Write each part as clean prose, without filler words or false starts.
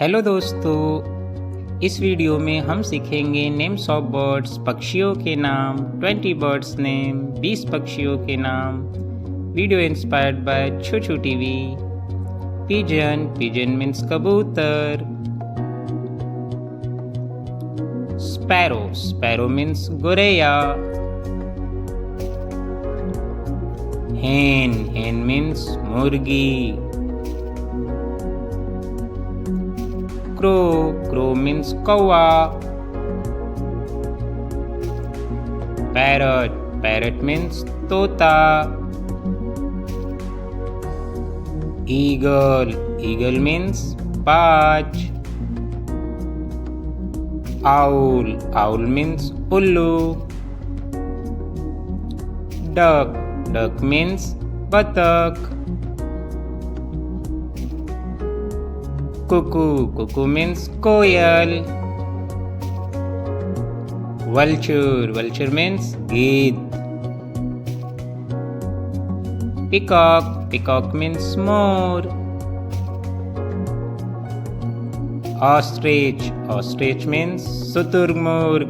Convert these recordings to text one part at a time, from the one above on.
Hello दोस्तों, इस video में हम सीखेंगे नेम्स ऑफ बर्ड्स, पक्षियों के नाम। 20 बर्ड्स नेम, 20 पक्षियों के नाम। Video inspired by ChuChu TV. Pigeon, pigeon means कबूतर। स्पैरो, स्पैरो मीन्स गोरैया। hen, hen मीन्स मुर्गी। crow, crow means कौवा। parrot, parrot means तोता। eagle, eagle means बाज। owl, owl means उल्लू। duck, duck means बतख। cuckoo, cuckoo means कोयल। vulture, vulture means गीद। peacock, peacock means मोर। ostrich, ostrich means शुतुरमुर्ग।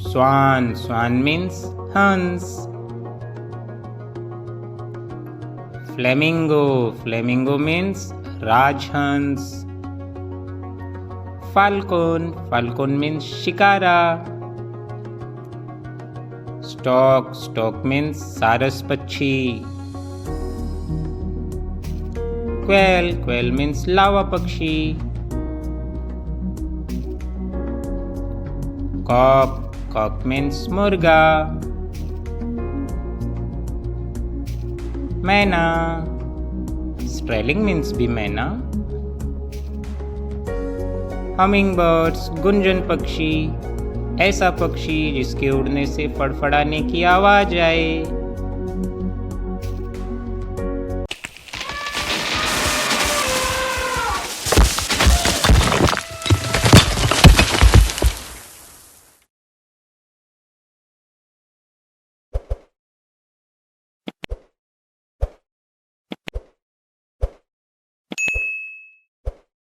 swan, swan means हंस। फ्लेमिंगो, फ्लेमिंगो मीन्स राजहंस। फाल्कन, फाल्कन मीन्स शिकारा। स्टॉक, स्टॉक मीन्स सारस पक्षी। क्वेल, क्वेल मीन्स लावा पक्षी। कॉक, कॉक मीन्स मुर्गा। मैना, स्ट्रेलिंग मीन्स भी मैना। हमिंग बर्ड्स, गुंजन पक्षी, ऐसा पक्षी जिसके उड़ने से फड़फड़ाने की आवाज आए।